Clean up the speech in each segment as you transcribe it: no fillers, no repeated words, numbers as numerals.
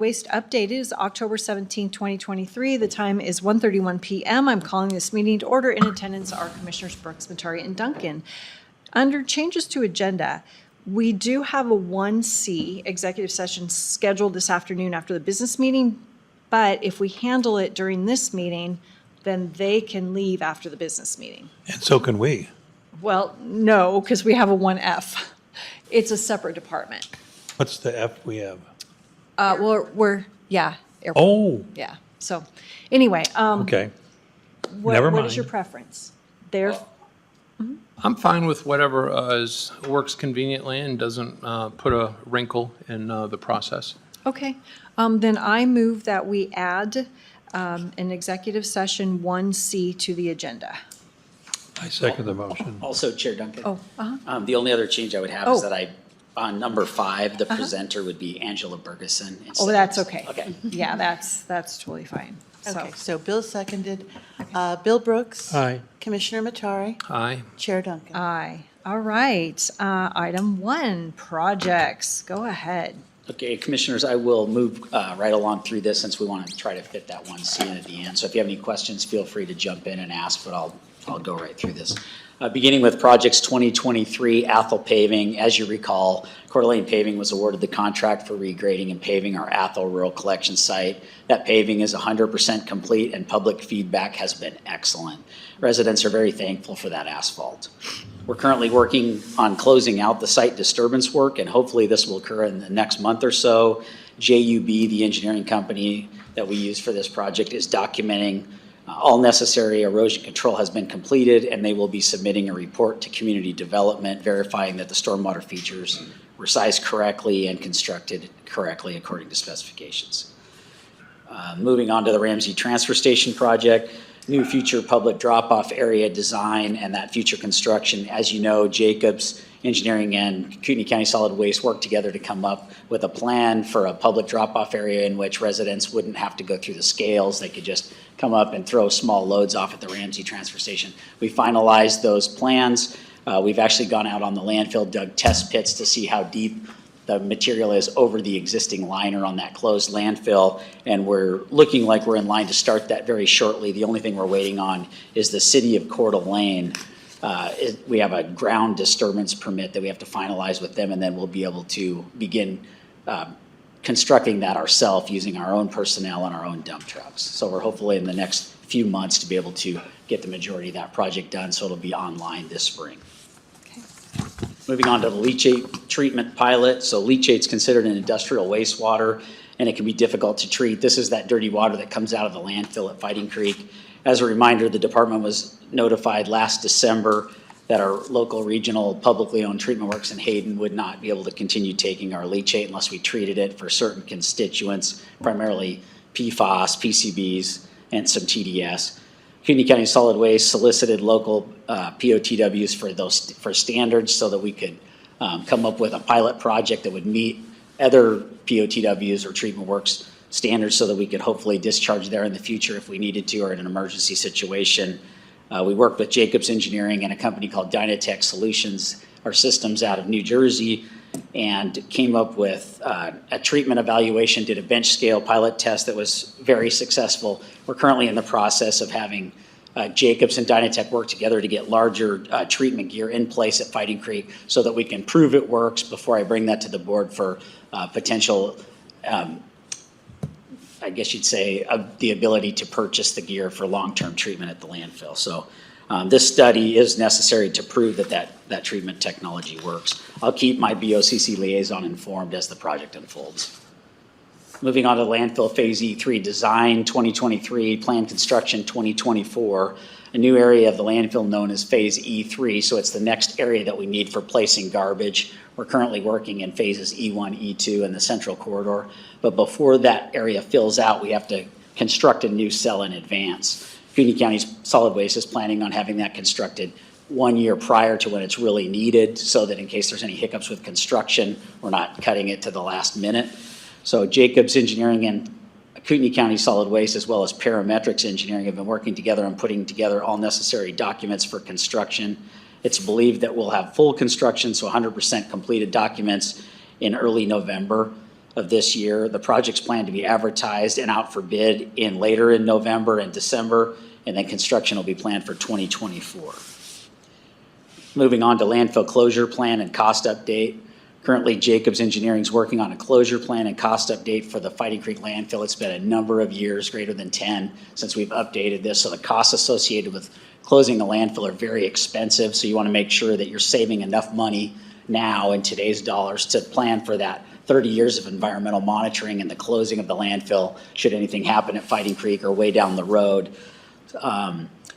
Waste update is October 17, 2023. The time is 1:31 p.m. I'm calling this meeting to order. In attendance are Commissioners Brooks, Matari, and Duncan. Under changes to agenda, we do have a 1C executive session scheduled this afternoon after the business meeting, but if we handle it during this meeting, then they can leave after the business meeting. And so can we. Well, no, because we have a 1F. It's a separate department. What's the F we have? Airport. Oh, Yeah. So, anyway, okay. Never what is mind. your preference? There. I'm fine with whatever works conveniently and doesn't put a wrinkle in the process. Okay. Then I move that we add an executive session 1C to the agenda. I second the motion. Also, Chair Duncan. Oh, The only other change I would have Oh. is that on number 5, the presenter would be Angela Bergeson. Oh, that's okay. Okay. Yeah, that's totally fine. Okay, so Bill seconded. Bill Brooks. Aye. Commissioner Matari. Aye. Chair Duncan. Aye. All right. Item 1, projects. Go ahead. Okay, Commissioners, I will move right along through this since we want to try to fit that 1C in at the end. So if you have any questions, feel free to jump in and ask, but I'll go right through this. Beginning with projects 2023, Athol paving. As you recall, Coeur d'Alene Paving was awarded the contract for regrading and paving our Athol rural collection site. That paving is 100% complete and public feedback has been excellent. Residents are very thankful for that asphalt. We're currently working on closing out the site disturbance work, and hopefully this will occur in the next month or so. JUB, the engineering company that we use for this project, is documenting all necessary erosion control has been completed, and they will be submitting a report to community development verifying that the stormwater features were sized correctly and constructed correctly according to specifications. Moving on to the Ramsey Transfer Station project, new future public drop-off area design and that future construction. As you know, Jacobs Engineering and Kootenai County Solid Waste worked together to come up with a plan for a public drop-off area in which residents wouldn't have to go through the scales. They could just come up and throw small loads off at the Ramsey Transfer Station. We finalized those plans. We've actually gone out on the landfill, dug test pits to see how deep the material is over the existing liner on that closed landfill, and we're looking like we're in line to start that very shortly. The only thing we're waiting on is the city of Coeur d'Alene. We have a ground disturbance permit that we have to finalize with them, and then we'll be able to begin constructing that ourselves using our own personnel and our own dump trucks. So we're hopefully in the next few months to be able to get the majority of that project done, so it'll be online this spring. Okay. Moving on to the leachate treatment pilot. So leachate's considered an industrial wastewater, and it can be difficult to treat. This is that dirty water that comes out of the landfill at Fighting Creek. As a reminder, the department was notified last December that our local regional publicly owned treatment works in Hayden would not be able to continue taking our leachate unless we treated it for certain constituents, primarily PFAS, PCBs, and some TDS. Kootenai County Solid Waste solicited local POTWs for standards so that we could come up with a pilot project that would meet other POTWs or treatment works standards so that we could hopefully discharge there in the future if we needed to or in an emergency situation. We worked with Jacobs Engineering and a company called Dynatech Solutions, our systems out of New Jersey, and came up with a treatment evaluation, did a bench scale pilot test that was very successful. We're currently in the process of having Jacobs and Dynatech work together to get larger treatment gear in place at Fighting Creek so that we can prove it works before I bring that to the board for potential I guess you'd say, the ability to purchase the gear for long-term treatment at the landfill. So this study is necessary to prove that treatment technology works. I'll keep my BOCC liaison informed as the project unfolds. Moving on to landfill phase E3 design 2023, planned construction 2024, a new area of the landfill known as phase E3. So it's the next area that we need for placing garbage. We're currently working in phases E1, E2 in the central corridor. But before that area fills out, we have to construct a new cell in advance. Kootenai County's Solid Waste is planning on having that constructed 1 year prior to when it's really needed so that in case there's any hiccups with construction, we're not cutting it to the last minute. So Jacobs Engineering and Kootenai County Solid Waste, as well as Parametrics Engineering, have been working together on putting together all necessary documents for construction. It's believed that we'll have full construction, so 100% completed documents in early November. of this year. The project's planned to be advertised and out for bid later in November and December, and then construction will be planned for 2024. Moving on to landfill closure plan and cost update. Currently, Jacobs Engineering is working on a closure plan and cost update for the Fighting Creek landfill. It's been a number of years, greater than 10, since we've updated this. So the costs associated with closing the landfill are very expensive. So you want to make sure that you're saving enough money now in today's dollars to plan for that 30 years of environmental monitoring and the closing of the landfill should anything happen at Fighting Creek or way down the road.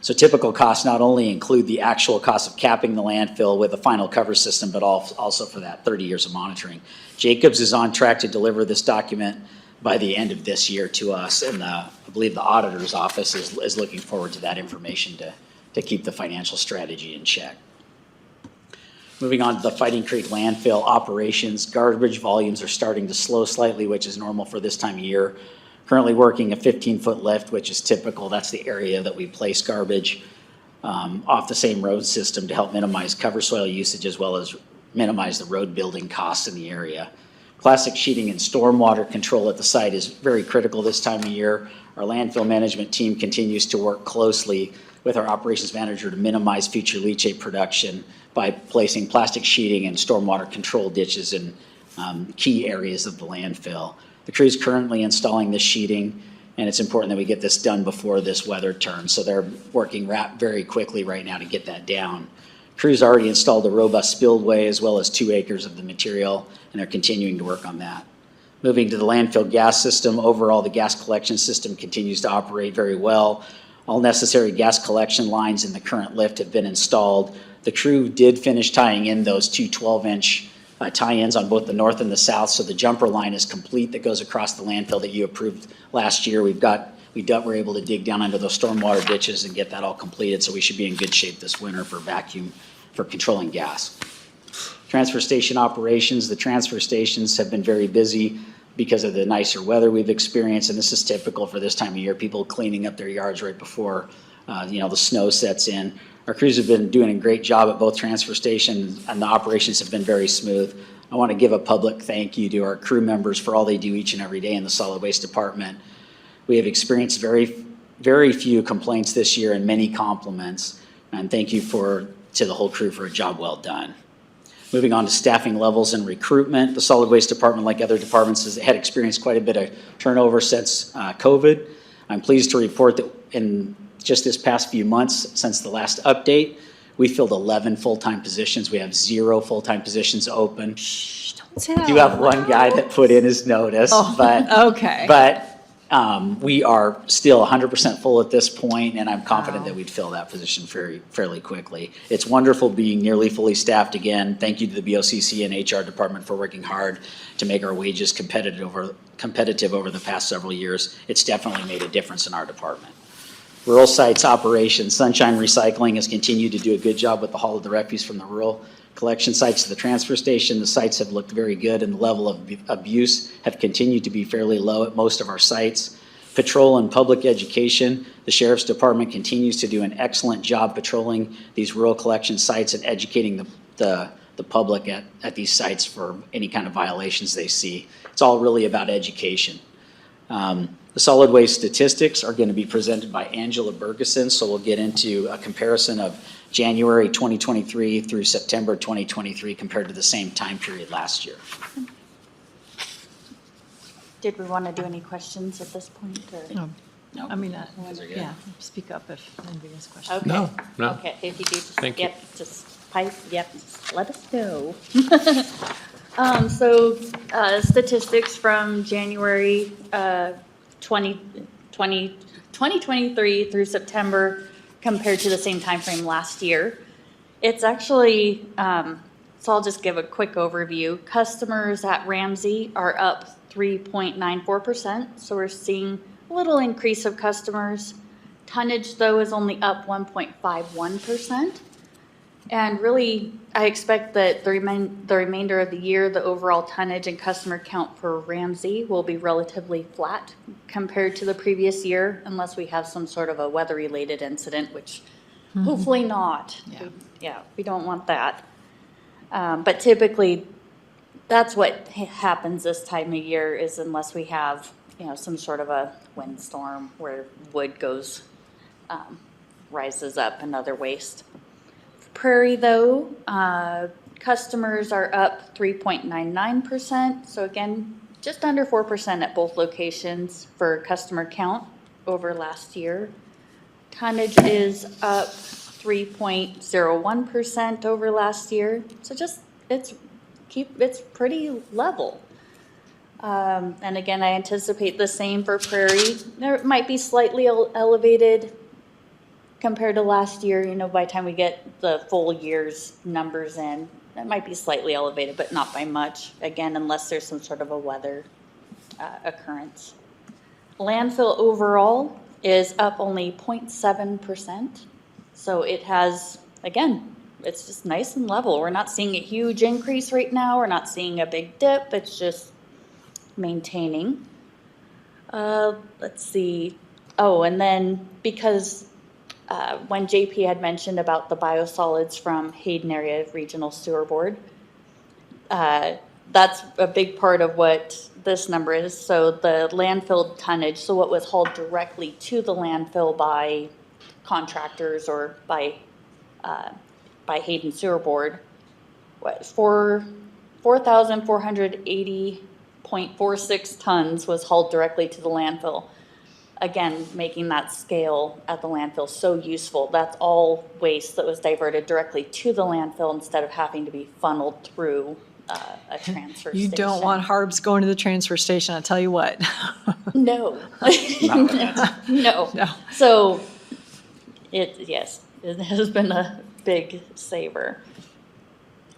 So typical costs not only include the actual cost of capping the landfill with a final cover system, but also for that 30 years of monitoring. Jacobs is on track to deliver this document by the end of this year to us, and I believe the auditor's office is looking forward to that information to keep the financial strategy in check. Moving on to the Fighting Creek landfill operations, garbage volumes are starting to slow slightly, which is normal for this time of year. Currently working a 15-foot lift, which is typical. That's the area that we place garbage off the same road system to help minimize cover soil usage as well as minimize the road building costs in the area. Plastic sheeting and stormwater control at the site is very critical this time of year. Our landfill management team continues to work closely with our operations manager to minimize future leachate production by placing plastic sheeting and stormwater control ditches in key areas of the landfill. The crew is currently installing this sheeting, and it's important that we get this done before this weather turns. So they're working very quickly right now to get that down. Crew's already installed a robust spillway as well as 2 acres of the material, and they're continuing to work on that. Moving to the landfill gas system, overall the gas collection system continues to operate very well. All necessary gas collection lines in the current lift have been installed. The crew did finish tying in those 2 12-inch tie-ins on both the north and the south, so the jumper line is complete that goes across the landfill that you approved last year. We're able to dig down under those stormwater ditches and get that all completed, so we should be in good shape this winter for controlling gas. Transfer station operations, the transfer stations have been very busy because of the nicer weather we've experienced, and this is typical for this time of year, people cleaning up their yards right before the snow sets in. Our crews have been doing a great job at both transfer stations, and the operations have been very smooth. I want to give a public thank you to our crew members for all they do each and every day in the solid waste department. We have experienced very few complaints this year and many compliments, and thank you to the whole crew for a job well done. Moving on to staffing levels and recruitment, the solid waste department, like other departments, has had experienced quite a bit of turnover since COVID. I'm pleased to report that in just this past few months since the last update, we filled 11 full-time positions. We have 0 full-time positions open. Don't say that We do have out one loud. guy that put in his notice, but Okay. we are still 100% full at this point, and I'm confident that we'd fill that position fairly quickly. It's wonderful being nearly fully staffed again. Thank you to the BOCC and HR department for working hard to make our wages competitive over the past several years. It's definitely made a difference in our department. Rural sites operations, Sunshine Recycling has continued to do a good job with the haul of the refuse from the rural collection sites to the transfer station. The sites have looked very good, and the level of abuse have continued to be fairly low at most of our sites. Patrol and public education, the Sheriff's Department continues to do an excellent job patrolling these rural collection sites and educating the public at these sites for any kind of violations they see. It's all really about education. The solid waste statistics are going to be presented by Angela Bergeson, so we'll get into a comparison of January 2023 through September 2023 compared to the same time period last year. Did we want to do any questions at this point, or? No, I mean, Those are good. yeah, speak up if anybody has questions. Okay. No. Okay, if you do, just, Thank you. just pipe, just let us know. Statistics from January 2023 through September compared to the same time frame last year. It's actually, so I'll just give a quick overview. Customers at Ramsey are up 3.94%, so we're seeing a little increase of customers. Tonnage, though, is only up 1.51%. And really, I expect that the remainder of the year, the overall tonnage and customer count for Ramsey will be relatively flat compared to the previous year, unless we have some sort of a weather-related incident, which hopefully not. Yeah. We don't want that. But typically, that's what happens this time of year is unless we have, some sort of a windstorm where wood goes, rises up and other waste. Prairie though, customers are up 3.99%. So again, just under 4% at both locations for customer count over last year. Tonnage is up 3.01% over last year. So it's pretty level. And again, I anticipate the same for Prairie. There might be slightly elevated compared to last year, by the time we get the full year's numbers in. That might be slightly elevated, but not by much, again, unless there's some sort of a weather occurrence. Landfill overall is up only 0.7%. So it has, again, it's just nice and level. We're not seeing a huge increase right now. We're not seeing a big dip. It's just maintaining. Let's see. Oh, and then because when JP had mentioned about the biosolids from Hayden Area Regional Sewer Board, that's a big part of what this number is. So the landfill tonnage, so what was hauled directly to the landfill by contractors or by Hayden Sewer Board, was 4,480.46 tons was hauled directly to the landfill. Again, making that scale at the landfill so useful. That's all waste that was diverted directly to the landfill instead of having to be funneled through a transfer You station. don't want harbs going to the transfer station, I'll tell you what. No. No. No. So, yes, it has been a big saver.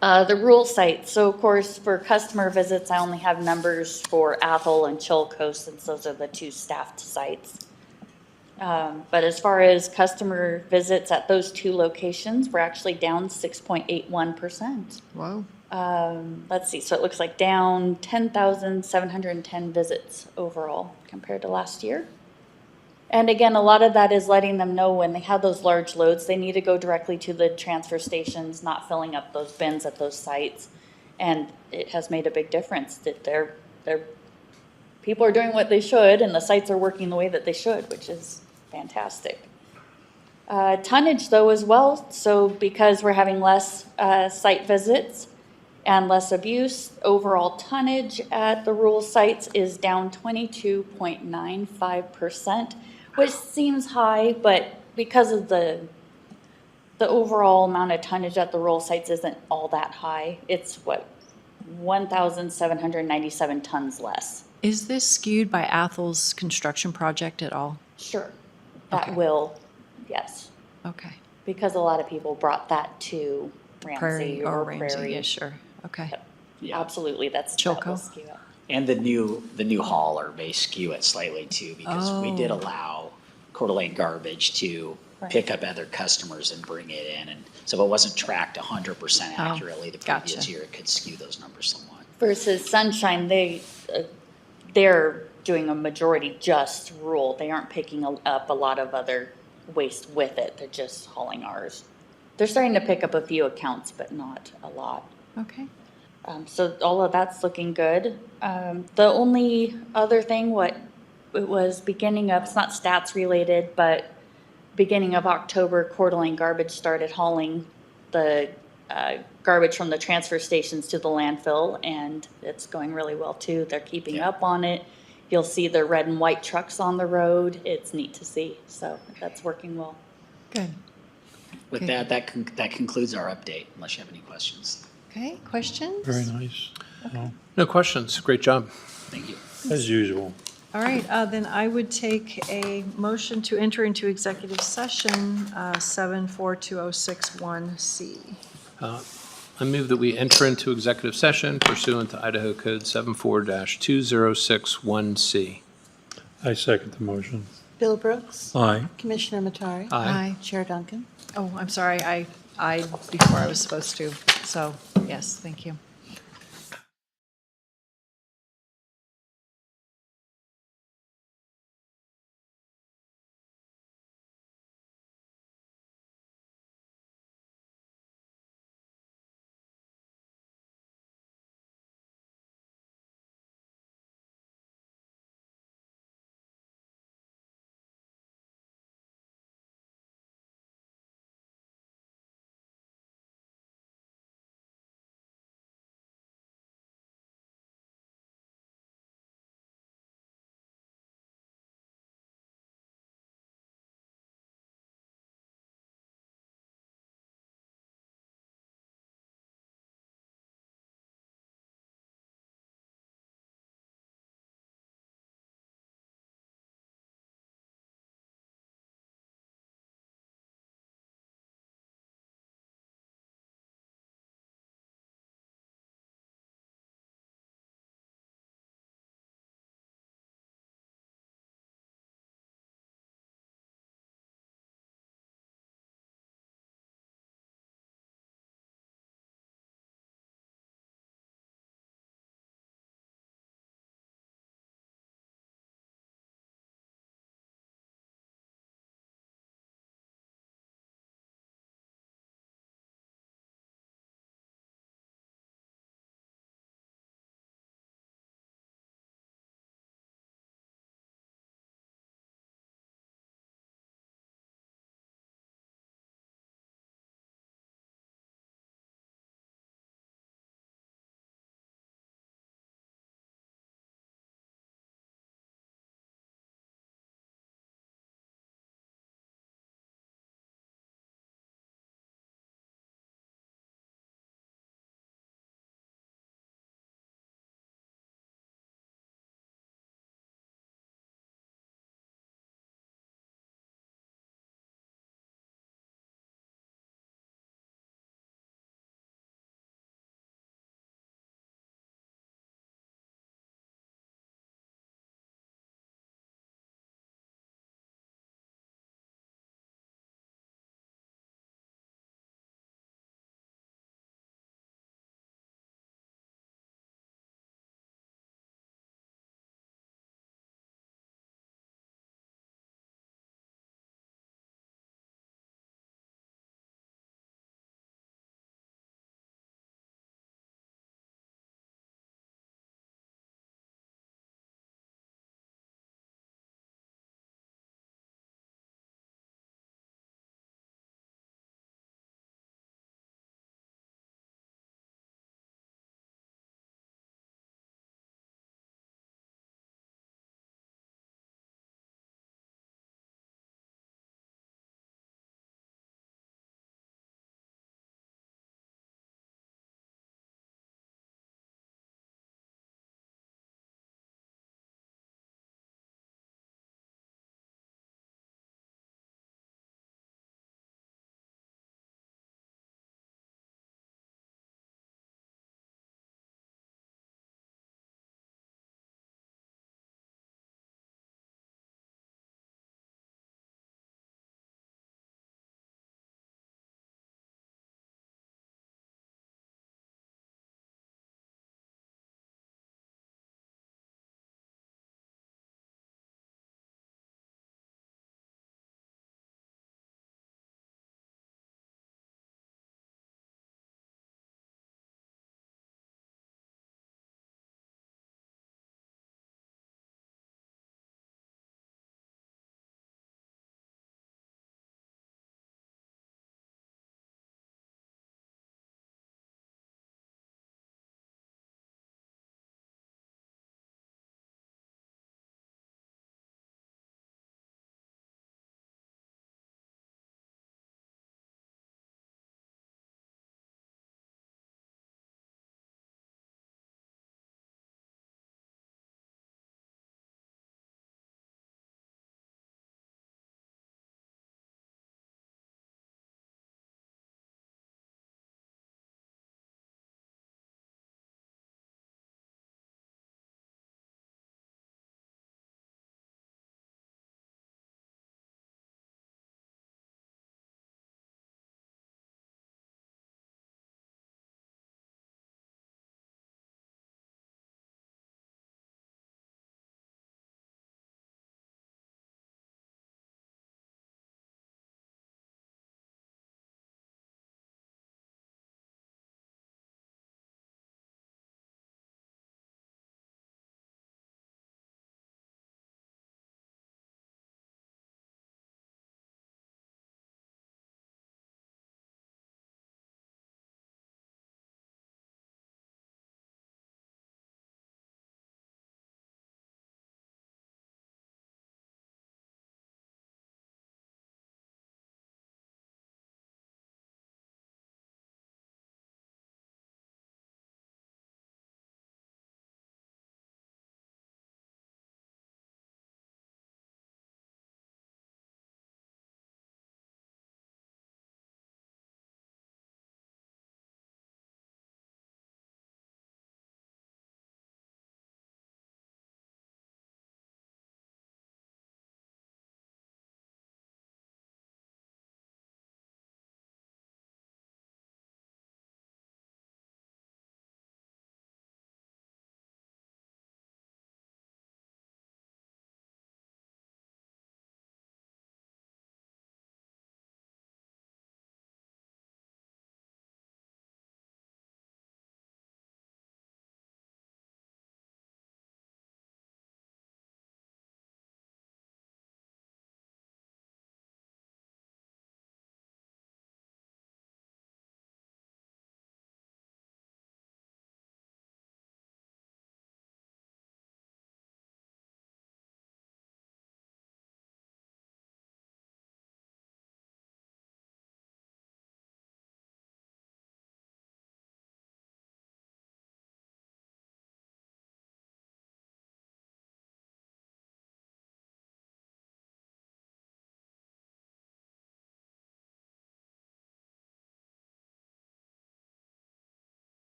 The rural sites, so of course, for customer visits, I only have numbers for Athol and Chilco, since those are the two staffed sites. But as far as customer visits at those two locations, we're actually down 6.81%. Wow. Let's see, so it looks like down 10,710 visits overall compared to last year. And again, a lot of that is letting them know when they have those large loads, they need to go directly to the transfer stations, not filling up those bins at those sites. And it has made a big difference that people are doing what they should and the sites are working the way that they should, which is fantastic. Tonnage though as well, so because we're having less site visits and less abuse, overall tonnage at the rural sites is down 22.95%, which seems high, but because of the overall amount of tonnage at the rural sites isn't all that high. It's 1,797 tons less. Is this skewed by Athol's construction project at all? Sure, that Okay. will, yes, Okay. because a lot of people brought that to Ramsey Prairie or or Ramsey, Prairie. yeah, sure, okay. Yeah. Absolutely, that Chilco? will skew it. And the new hauler may skew it slightly too, because we did Oh. allow Coeur d'Alene Garbage to Right. pick up other customers and bring it in. And so if it wasn't tracked 100% Oh, accurately the previous gotcha. year, it could skew those numbers somewhat. Versus Sunshine, they're doing a majority just rural. They aren't picking up a lot of other waste with it. They're just hauling ours. They're starting to pick up a few accounts, but not a lot. Okay. So all of that's looking good. The only other thing, it was beginning of, it's not stats related, but beginning of October, Coeur d'Alene Garbage started hauling the garbage from the transfer stations to the landfill, and it's going really well too. They're keeping Yeah. up on it. You'll see the red and white trucks on the road. It's neat to see. So that's working well. Good. With Okay. that concludes our update, unless you have any questions. Okay, questions? Very nice. Well, No questions. Great job. Thank you. as usual. All right, then I would take a motion to enter into executive session, 742061C. I move that we enter into executive session pursuant to Idaho Code 74-2061C. I second the motion. Bill Brooks, Aye. Commissioner Matari. Aye. Chair Duncan. Oh, I'm sorry, I before I was supposed to, so, yes, thank you.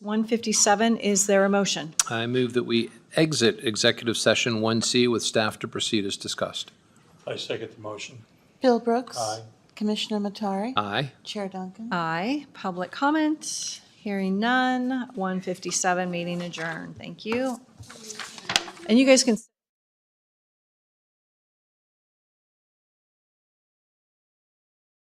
1:57, is there a motion? I move that we exit executive session 1C with staff to proceed as discussed. I second the motion. Bill Brooks. Aye. Commissioner Matari. Aye. Chair Duncan. Aye. Public comment? Hearing none. 1:57, meeting adjourned. Thank you. And you guys can